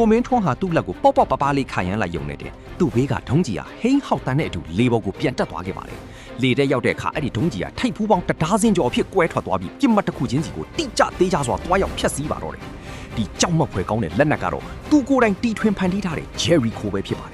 ကိုမင်းထွန်းဟာသူ့လက်ကိုပေါ့ပေါ့ပပလေးခိုင်ရမ်းလိုက်ယုံနေတဲ့သူ့ဘေးကဒုံးကြီးဟာဟိန်းဟောက်တန်းတဲ့အတူလေပေါ်ကိုပြန်တက်သွားခဲ့ပါတယ်လေတဲ့ရောက်တဲ့အခါအဲ့ဒီဒုံးကြီးဟာထိပ်ဖူးပေါင်းတဒါးစင်းကျော်အဖြစ်ကွဲထွက်သွားပြီးပြစ်မှတ်တစ်ခုချင်းစီကိုတိကျသေးချစွာတွားရောက်ဖျက်ဆီးပါတော့တယ်ဒီကြောက်မက်ဖွယ်ကောင်းတဲ့လက်နက်ကတော့သူကိုယ်တိုင်တီထွင်ဖန်တီးထားတဲ့ Jericho ပဲဖြစ်ပါတယ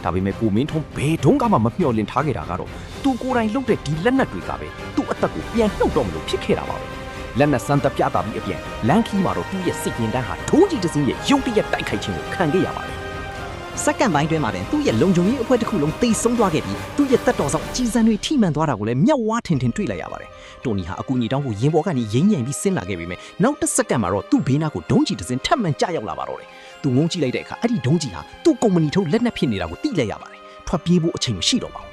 ်ဒါပေမဲ့ကိုမင်းထွန်းဘယ်တုန်းကမှမမျှော်လင့်ထားခဲ့တာကတော့သူကိုယ်တိုင်လုပ်တဲ့ဒီလက်နက်တွေကပဲသူ့အသက်ကိုပြန်နှုတ်တော့မလို့ဖြစ်ခဲ့တာပါပဲလက်နက်စမ်းသပ်ပြတာပြီးအပြင်လန်ခီမှာတော့သူ့ရဲ့စိတ်ရင်တန်းဟာဒုံးကြီးတစ်စင်းရဲ့ရုပ်တရက်တိုက်ခိုက်ခြင်းကိုခံခဲ့ရပါတယ်စက္ကန့်ပိုင်းတွင်းမှာတင်သူ့ရဲ့လုံခြုံရေးအဖွဲ့တစ်ခုလုံးတိတ်ဆုံးသွားခဲ့ပြီးသူ့ရဲ့တက်တော်ဆောင်ကြီးစံတွေထိမှန်သွားတာကိုလည်းမြောက်ဝါးထင်ထင်တွေ့လိုက်ရပါတယ်တိုနီဟာအကူအညီတောင်းဖို့ရင်ပေါ်ကနေရိမ့်ညံပြီးဆင်းလာခဲ့ပြီးနောက်တစ်စက္ကန့်မှာတော့သူ့ဘေးနားကိုဒုံးကြီးတစ်စင်းထပ်မံကျရောက်လာပါတော့တယ်သူငုံကြည့်လိုက်တဲ့အခါအဲ့ဒီဒုံးကြီးဟာသူ့ကုမ္ပဏီထုတ်လက်နက်ဖြစ်နေတာကိုသိလိုက်ရပါတယ်ထွက်ပြေးဖို့အချိန်မရှိတော့ပါဘူး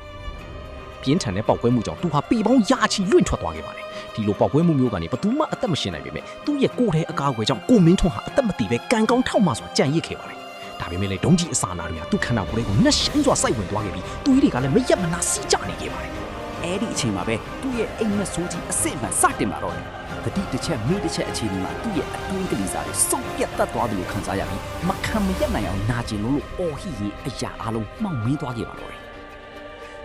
ပြင်းထန်တဲ့ပေါက်ကွဲမှုကြောင့်သူဟာပေပေါင်းရာချီလွင့်ထွက်သွားခဲ့ပါတယ်ဒီလိုပေါက်ကွဲမှုမျိုးကနေဘသူမှအသက်မရှင်နိုင်ပေမဲ့သူ့ရဲ့ကိုယ်ထဲအကာအကွယ်ကြောင့်ကိုမင်းထွန်းဟာအသက်မတည်ပဲကံကောင်းထောက်မှစွာကြံ့ရစ်ခဲ့ပါတယ်ဒါပေမဲ့လည်းဒုံးကြီးအစာနာတွေကသူ့ခန္ဓာကိုယ်ကိုနှက်ရှင်းစွာစိုက်ဝင်သွားခဲ့ပြီးသူတွေကလည်းမရက်မနာစီးကြနေခဲ့ပါတယ်အဲ့ဒီအချိန်မှာပဲသူ့ရဲ့အိမ်မက်ဆိုးကြီးအစ်စ်မှန်စတင်လာတော့တယ်တတိတစ်ချက်မိတစ်ချက်အခြေအနေမှာသူ့ရဲ့အတွင်းကလေးစားတွေစုပ်ပြတ်တက်သွားတယ်လို့ခံစားရပြီးမခံမရက်နိုင်အောင်နာကျင်လို့အော်ဟိရေးအရာအလုံးမှောင်မင်းသွားခဲ့ပါတော့တယ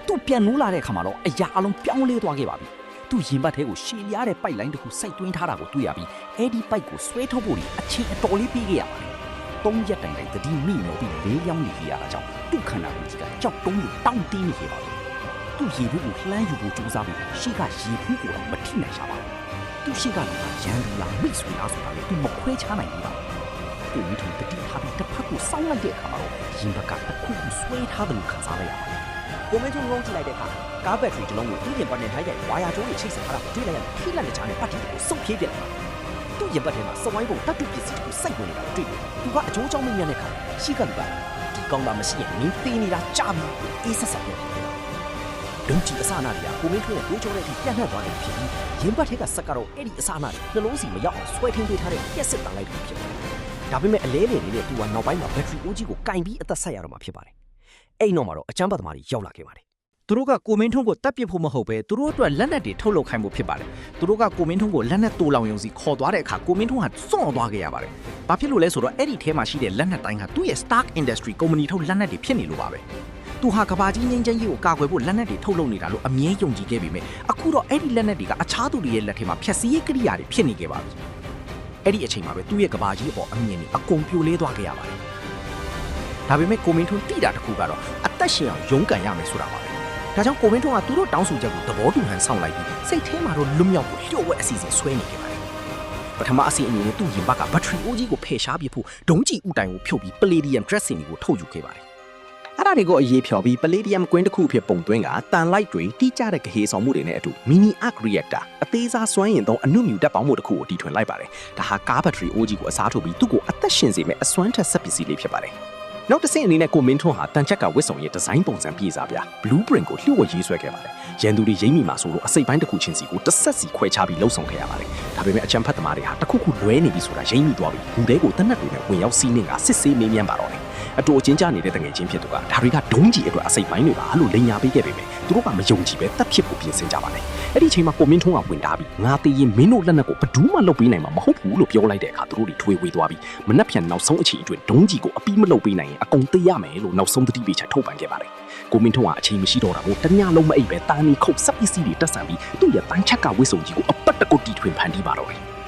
်သူပြန်နိုးလာတဲ့အခါမှာတော့အရာအလုံးပြောင်းလဲသွားခဲ့ပါပြီသူရင်ဘတ်ထဲကိုရှည်လျားတဲ့ပိုက်လိုင်းတစ်ခုစိုက်သွင်းထားတာကိုတွေ့ရပြီးအဲ့ဒီပိုက်ကိုဆွဲထုတ်ဖို့အချိန်အတော်လေးပြီးခဲ့ရပါတယ်သုံးရက်တိုင်တိုင်တတိမိလို့ပြီးလေးယောင်းနေခဲ့ရတာကြောင့်သူ့ခန္ဓာကိုယ်ကြီးကကြောက်တုံးလို့တောင့်တင်းနေခဲ့ပါပြီသူ့ရေဘူးကိုလှမ်းယူဖို့ကြိုးစားပြီးရှေ့ကရေဘူးကိုတော့မထိနိုင်ရှာပါဘူးသူ့ရှေ့ကလည်းရန်သူလားမိတ်ဆွေလားဆိုတာလေသူမခွဲခြားနိုင်ဘူးပါကိုမိထုံတတိထားပြီးတစ်ဖက်ကိုစောင်းလိုက်တဲ့အခါမှာတော့ရင်ဘတ်ကတစ်ခုခုဆွဲထားတယ်လို့ခံစားလိုက်ရပါတယ်ကိုမင်းတို့ငုံကြည့်လိုက်တဲ့အခါကားဘက်ထရီတစ်လုံးကိုသူ့ရင်ဘတ်နဲ့ထိုက်ရိုက်ဝါယာကျိုးကိုချိတ်ဆက်ထားတာကိုတွေ့လိုက်ရတယ်ထိလက်လက်ချားနဲ့ပတ်တီကိုစုပ်ပြေးပြတယ်သူ့ရင်ဘတ်ထဲမှာစဝိုင်းပုံတတ်တူပစ္စည်းကိုစိုက်ဝင်နေတာတွေ့တယ်သူကအကျိုးကြောင့်မင်းနဲ့ခါရှိကလူကဒီကောင်းတာမရှိရင်မင်းသေးနေတာကြာပြီအေးဆက်ဆက်ပြောတယ်ဒုံကြီးအစနာတွေကကိုမင်းထွန်းရဲ့တွေးကြောတဲ့အထိပြန့်နှံ့သွားတယ်ဖြစ်ပြီးရင်ဘတ်ထဲကဆက်ကတော့အဲ့ဒီအစနာတွေနှလုံးစီမရောက်အောင်ဆွဲထင်းပေးထားတဲ့ပြက်စစ်တန်လိုက်ပြီးဖြစ်တယ်ဒါပေမဲ့အလဲလေနေတဲ့သူကနောက်ပိုင်းမှာဘက်ထရီအိုးကြီးကိုကင်ပြီးအသက်ဆက်ရတော့မှာဖြစ်ပါတယ်အဲ့နောက်မှာတော့အချမ်းပတ်သမားတွေရောက်လာခဲ့ပါတယ်သူတို့ကကိုမင်းထွန်းကိုတပ်ပစ်ဖို့မဟုတ်ပဲသူတို့အတွက်လက်နက်တွေထုတ်လုပ်ခိုင်းဖို့ဖြစ်ပါတယ်သူတို့ကကိုမင်းထွန်းကိုလက်နက်တိုးလောင်ယုံစီခေါ်သွားတဲ့အခါကိုမင်းထွန်းဟာစွန့်သွားခဲ့ရပါတယ်ဘာဖြစ်လို့လဲဆိုတော့အဲ့ဒီထဲမှာရှိတဲ့လက်နက်တိုင်းဟာသူ့ရဲ့ Stark Industry ကုမ္ပဏီထုတ်လက်နက်တွေဖြစ်နေလို့ပါပဲသူဟာကဘာကြီးငင်းချင်းကြီးကိုကာကွယ်ဖို့လက်နက်တွေထုတ်လုပ်နေတာလို့အမြဲယုံကြည်ခဲ့ပေမဲ့အခုတော့အဲ့ဒီလက်နက်တွေကအခြားသူတွေရဲ့လက်ထဲမှာဖျက်ဆီးရေးကိရိယာတွေဖြစ်နေခဲ့ပါပြီအဲ့ဒီအချိန်မှာပဲသူ့ရဲ့ကဘာကြီးအပေါ်အမြင်တွေအကုန်ပြိုလဲသွားခဲ့ရပါတယ်ဒါပေမဲ့ကိုမင်းထွန်းတိတာတစ်ခုကတော့အသက်ရှင်အောင်ရုန်းကန်ရမယ်ဆိုတာပါပဲဒါကြောင့်ကိုမင်းထွန်းကသူတို့တောင်းဆိုချက်ကိုသဘောတူဟန်ဆောင်လိုက်ပြီးစိတ်ထဲမှာတော့လွတ်မြောက်ဖို့လျှို့ဝှက်အစီအစဉ်ဆွဲနေခဲ့ပါတယ်ပထမအစီအစဉ်အနေနဲ့သူ့ရင်ဘတ်ကဘက်ထရီအိုးကြီးကိုဖယ်ရှားပစ်ဖို့ဒုံးကြီးဥတိုင်ကိုဖြုတ်ပြီး Palladium dressing ကိုထုတ်ယူခဲ့ပါတယ်အဲ့ဒါတွေကိုအရေးဖြော်ပြီး Palladium ကွင်းတစ်ခုဖြစ်ပုံသွင်းကတန်လိုက်တွေတိကျတဲ့ကဟေဆောင်မှုတွေနဲ့အတူ Mini Arc Reactor အသေးစားစွမ်းအင်သုံးအနုမြူဓာတ်ပေါင်းမှုတစ်ခုကိုတီထွင်လိုက်ပါတယ်ဒါဟာကားဘက်ထရီအိုးကြီးကိုအစားထိုးပြီးသူ့ကိုအသက်ရှင်စေမယ့်အစွမ်းထက်ဆက်ပစ္စည်းလေးဖြစ်ပါတယ်နောက်တစ်ဆင့်အနေနဲ့ကိုမင်းထွန်းဟာတန်ချက်ကဝစ်စုံရဲ့ဒီဇိုင်းပုံစံပြည့်စားပြ blueprint ကိုလျှို့ဝှက်ရေးဆွဲခဲ့ပါတယ်။ရန်သူတွေရိမ့်မိမှာဆိုလို့အစိပ်ပိုင်းတစ်ခုချင်းစီကိုတစ်ဆက်စီခွဲခြားပြီးလှုပ်ဆောင်ခဲ့ရပါတယ်။ဒါပေမဲ့အချမ်းဖတ်သမားတွေဟာတစ်ခုခုလွဲနေပြီဆိုတာရိမ့်မိသွားပြီးဘူးတဲကိုတနက်တွေနဲ့ဝင်ရောက်စီးနှင်ကစစ်ဆေးမေးမြန်းပါတော့တယ်။အတူအချင်းကြနေတဲ့တငယ်ချင်းဖြစ်သူကဒါတွေကဒုံးကြီးအတွက်အစိပ်ပိုင်းတွေပါလို့လိန်ညာပေးခဲ့ပေမဲ့သူတို့ကမယုံကြည်ပဲတပ်ဖြစ်ဖို့ပြင်ဆင်ကြပါတယ်။အဲ့ဒီအချိန်မှာကိုမင်းထွန်းကဝင်တာပြီးငါသေးရင်မင်းတို့လက်နက်ကိုဘယ်သူမှလုပ်ပေးနိုင်မှာမဟုတ်ဘူးလို့ပြောလိုက်တဲ့အခါသူတို့တွေထွေဝေသွားပြီးမနှက်ဖြန်နောက်ဆုံးအချိန်အတွင်းဒုံးကြီးကိုအပီးမလုပ်ပေးနိုင်ရင်အကုန်သိရမယ်လို့နောက်ဆုံးသတိပေးချက်ထုတ်ပန်ခဲ့ပါတယ်။ကိုမင်းထွန်းကအချိန်မရှိတော့တာကိုတညလုံးမအိပ်ပဲတာနီခုတ်စက်ပစ္စည်းတွေတက်ဆန်ပြီးသူ့ရဲ့တန်းချက်ကဝစ်စုံကြီးကိုအပတ်တကုတ်တီထွင်ဖန်တီးပါတော့တယ်။